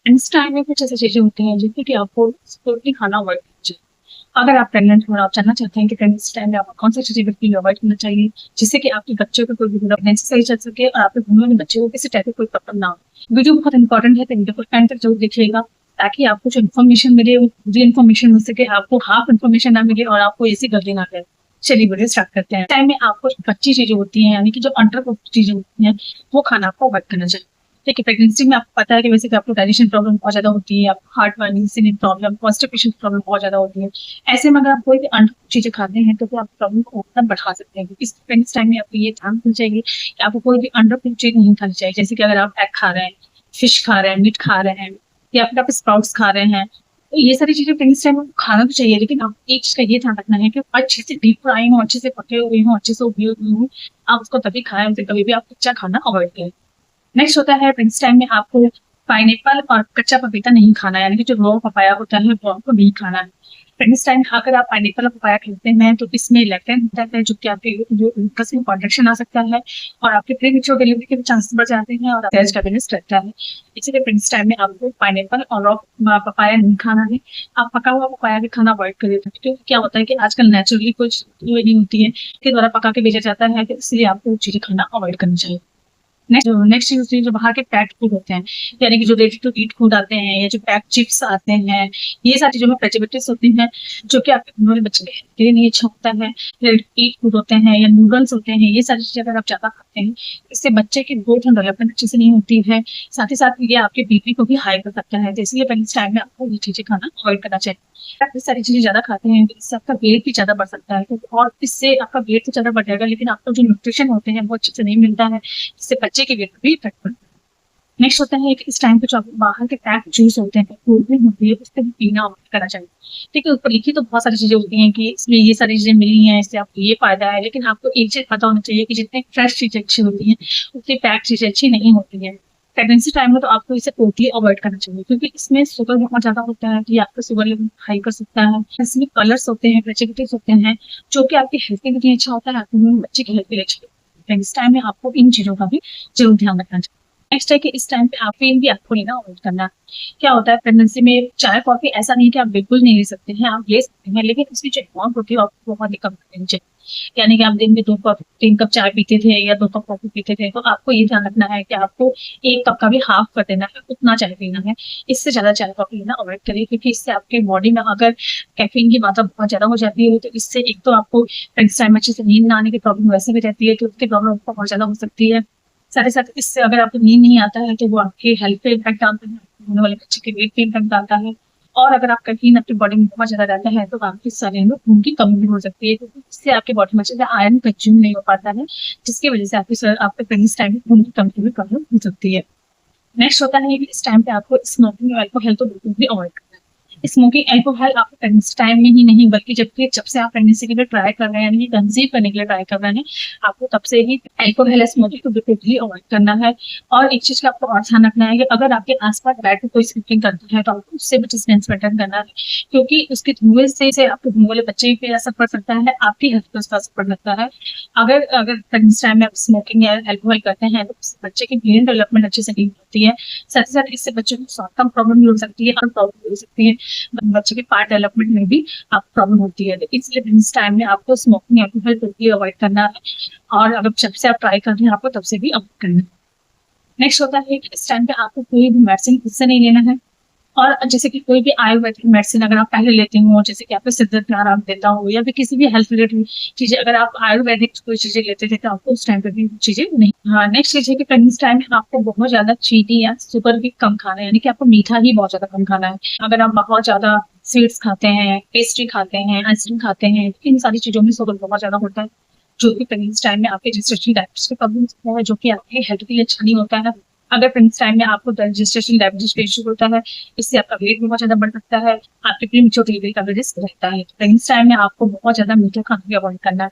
इस टाइम में कुछ ऐसी चीजें होती हैं जिनकी कि आपको स्पोर्टली खाना अवॉइड करना चाहिए। अगर आप प्रेग्नेंट हो और आप जानना चाहते हैं कि प्रेगनेंसी टाइम में आपको कौन सी चीजें बिल्कुल अवॉइड करना चाहिए जिससे कि आपके बच्चों को कोई भी प्रेगनेंसी सही चल सके और आपके होने वाले बच्चे को किसी टाइप की कोई प्रॉब्लम ना हो। वीडियो बहुत इंपॉर्टेंट है, तो वीडियो को एंड तक जरूर देखिएगा ताकि आपको जो इन्फॉर्मेशन मिले वो पूरी इन्फॉर्मेशन मिल सके, आपको हाफ इन्फॉर्मेशन ना मिले और आपको ऐसी गलती ना करे। चलिए वीडियो स्टार्ट करते हैं। टाइम में आपको कच्ची चीजें होती हैं यानी कि जो अंडर कुक्ड चीजें होती हैं वो खाना आपको अवॉइड करना चाहिए। देखिए प्रेगनेंसी में आपको पता है कि वैसे कि आपको डाइजेशन प्रॉब्लम बहुत ज्यादा होती है, आपको heart burning, skin problem, constipation problem बहुत ज्यादा होती है। ऐसे में अगर आप कोई भी अनकूक चीजें खाते हैं तो फिर आप प्रॉब्लम को और बढ़ा सकते हैं। इस प्रेगनेंसी टाइम में आपको ये ध्यान रखना चाहिए कि आपको कोई भी अंडरकुक चीज नहीं खानी चाहिए। जैसे कि अगर आप एग खा रहे हैं, फिश खा रहे हैं, मीट खा रहे हैं या फिर आप स्प्राउट्स खा रहे हैं, तो ये सारी चीजें प्रेगनेंसी टाइम में खाना तो चाहिए, लेकिन आप एक चीज का ये ध्यान रखना है कि अच्छे से डीप फ्राई हो, अच्छे से पके हुए हो, अच्छे से उबले हुए हो। आप उसको तभी खाएं, उसे कभी भी आप कच्चा खाना अवॉइड करें। नेक्स्ट होता है प्रेगनेंसी टाइम में आपको पाइनएप्पल और कच्चा पपीता नहीं खाना, यानी कि जो रॉ पपाया होता है वो आपको नहीं खाना है। प्रेगनेंसी टाइम अगर आप पाइनएप्पल और पपाया खाते हैं तो इसमें लेक्टिन होता है जो कि आपके जो यूट्रस में कॉन्ट्रैक्शन आ सकता है और आपके प्रीमेच्योर डिलीवरी के भी चांसेस बढ़ जाते हैं और तेज कैबिनेस रहता है। इसीलिए प्रेगनेंसी टाइम में आपको पाइनएप्पल और रॉ पपाया नहीं खाना है। आप पका हुआ पपाया भी खाना अवॉइड करिए, क्योंकि क्या होता है कि आजकल नेचुरली कुछ नहीं होती है के द्वारा पका के बेचा जाता है, तो इसलिए आपको चीजें खाना अवॉइड करनी चाहिए। नेक्स्ट चीज होती है जो बाहर के पैक्ड फूड होते हैं, यानी कि जो रेडी टू ईट फूड आते हैं या जो पैक्ड चिप्स आते हैं, ये सारी चीजों में प्रेजर्वेटिव्स होती हैं जो कि आपके नॉर्मल बच्चे के लिए नहीं अच्छा होता है। ईट फूड होते हैं या नूडल्स होते हैं, ये सारी चीजें अगर आप ज्यादा खाते हैं इससे बच्चे की ग्रोथ एंड डेवलपमेंट अच्छे से नहीं होती है। साथ ही साथ ये आपके बीपी को भी हाई कर सकता है, तो इसलिए प्रेगनेंसी टाइम में आपको ये चीजें खाना अवॉइड करना चाहिए। आप ये सारी चीजें ज्यादा खाते हैं तो इससे आपका वेट भी ज्यादा बढ़ सकता है, और इससे आपका वेट तो ज्यादा बढ़ जाएगा लेकिन आपको जो न्यूट्रिशन होते हैं वो अच्छे से नहीं मिलता है, जिससे बच्चे के वेट पर भी इफेक्ट पड़ता है। नेक्स्ट होता है कि इस टाइम पे जो बाहर के पैक जूस होते हैं, कोल्ड ड्रिंक होती है, उससे भी पीना अवॉइड करना चाहिए। ठीक है, ऊपर लिखी तो बहुत सारी चीजें होती हैं कि इसमें ये सारी चीजें मिली हैं, इससे आपको ये फायदा है, लेकिन आपको एक चीज पता होना चाहिए कि जितनी फ्रेश चीजें अच्छी होती हैं उतनी पैक चीजें अच्छी नहीं होती है। प्रेगनेंसी टाइम में तो आपको इसे टोटली अवॉइड करना चाहिए, क्योंकि इसमें शुगर बहुत ज्यादा होता है कि आपका शुगर लेवल हाई कर सकता है। इसमें कलर्स होते हैं, प्रेजर्वेटिव्स होते हैं जो कि आपकी हेल्थ के लिए अच्छा होता है, आपके बच्चे की हेल्थ के लिए अच्छा होता है। प्रेगनेंसी टाइम में आपको इन चीजों का भी जरूर ध्यान रखना चाहिए। नेक्स्ट है कि इस टाइम पे कैफीन भी आपको लेना अवॉइड करना है। क्या होता है प्रेगनेंसी में चाय कॉफी ऐसा नहीं कि आप बिल्कुल नहीं ले सकते हैं, आप ले सकते हैं, लेकिन उसकी जो अमाउंट होती है आपको बहुत ही कम करनी चाहिए। यानी कि आप दिन में 2 कप 3 कप चाय पीते थे या 2 कप कॉफी पीते थे, तो आपको ये ध्यान रखना है कि आपको 1 कप का भी हाफ कर देना है, उतना चाय पीना है। इससे ज्यादा चाय कॉफी लेना अवॉइड करिए, क्योंकि इससे आपके बॉडी में अगर कैफीन की मात्रा बहुत ज्यादा हो जाती है तो इससे एक तो आपको प्रेगनेंसी टाइम में अच्छे से नींद ना आने की प्रॉब्लम वैसे भी रहती है, तो उसकी प्रॉब्लम बहुत ज्यादा हो सकती है। साथ ही साथ इससे अगर आपको नींद नहीं आता है तो वो आपके हेल्थ पे इम्पैक्ट डालता है, होने वाले बच्चे के वेट पे इम्पैक्ट डालता है। और अगर आपका कैफीन आपकी बॉडी में बहुत ज्यादा रहता है तो आपके शरीर में खून की कमी भी हो सकती है, क्योंकि इससे आपके बॉडी में अच्छे से आयरन कंज्यूम नहीं हो पाता है, जिसकी वजह से आपके प्रेगनेंसी टाइम में खून की कमी की भी प्रॉब्लम हो सकती है। नेक्स्ट होता है कि इस टाइम पे आपको स्मोकिंग और अल्कोहल तो बिल्कुल भी अवॉइड करना है। स्मोकिंग अल्कोहल आपको प्रेगनेंसी टाइम में ही नहीं बल्कि जब से आप प्रेगनेंसी के लिए ट्राई कर रहे हैं यानी कंसीव करने के लिए ट्राई कर रहे हैं, आपको तब से ही अल्कोहल स्मोकिंग को बिल्कुल भी अवॉइड करना है। और एक चीज का आपको और ध्यान रखना है कि अगर आपके आसपास बैठ के कोई स्मोकिंग करता है तो आपको उससे भी डिस्टेंस मेंटेन करना है, क्योंकि उसके धुएं से आपके धुएं वाले बच्चे पे असर पड़ सकता है, आपकी हेल्थ पर उसका असर पड़ सकता है। अगर अगर प्रेगनेंसी टाइम में आप स्मोकिंग या अल्कोहल करते हैं तो बच्चे की ब्रेन डेवलपमेंट अच्छे से नहीं होती है। साथ ही साथ इससे बच्चों को शॉर्ट टर्म प्रॉब्लम भी हो सकती है और प्रॉब्लम हो सकती है, बच्चे के पार्ट डेवलपमेंट में भी आप प्रॉब्लम होती है। तो इसलिए इस टाइम में आपको स्मोकिंग अल्कोहल टोटली अवॉइड करना है, और अगर जब से आप ट्राई कर रहे हैं आपको तब से भी अवॉइड करना है। नेक्स्ट होता है कि इस टाइम पे आपको कोई भी मेडिसिन खुद से नहीं लेना है। और जैसे कि कोई भी आयुर्वेदिक मेडिसिन अगर आप पहले लेते हो, जैसे कि आपको सिर दर्द में आराम देता हो या फिर किसी भी हेल्थ रिलेटेड चीजें अगर आप आयुर्वेदिक कोई चीजें लेते थे तो आपको उस टाइम पे भी चीजें नहीं। हाँ, नेक्स्ट चीज है कि प्रेगनेंसी टाइम में आपको बहुत ज्यादा चीनी या शुगर भी कम खाना है, यानी कि आपको मीठा ही बहुत ज्यादा कम खाना है। अगर आप बहुत ज्यादा स्वीट्स खाते हैं, पेस्ट्री खाते हैं, आइसक्रीम खाते हैं, इन सारी चीजों में शुगर बहुत ज्यादा होता है, जो कि प्रेगनेंसी टाइम में आपके जेस्टेशनल डायबिटीज की प्रॉब्लम होता है, जो कि आपके हेल्थ के लिए अच्छा नहीं होता है। अगर प्रेगनेंसी टाइम में आपको जेस्टेशनल डायबिटीज का इशू होता है, इससे आपका वेट भी बहुत ज्यादा बढ़ सकता है, आपके प्रीमेच्योर डिलीवरी का भी रिस्क रहता है। प्रेगनेंसी टाइम में आपको बहुत ज्यादा मीठा खाना भी अवॉइड करना है।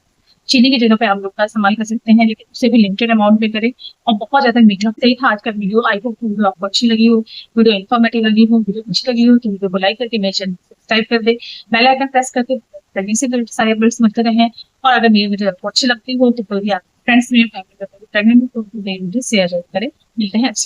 चीनी की जगह पे आप लोग का इस्तेमाल कर सकते हैं, लेकिन उसे भी लिमिटेड अमाउंट में करें। और बहुत ज्यादा मीठा सही था आज का वीडियो, आई होप वीडियो आपको अच्छी लगी हो, वीडियो इन्फॉर्मेटिव लगी हो, वीडियो अच्छी लगी हो तो वीडियो को लाइक करके मेरे चैनल को सब्सक्राइब कर दे, बेल आइकन प्रेस करके प्रेगनेंसी के सारे अपडेट्स मिलते रहें। और अगर मेरी वीडियो आपको अच्छी लगती हो तो कोई भी आप फ्रेंड्स में फैमिली में प्रेगनेंट हो तो वीडियो शेयर जरूर करें। मिलते हैं अच्छी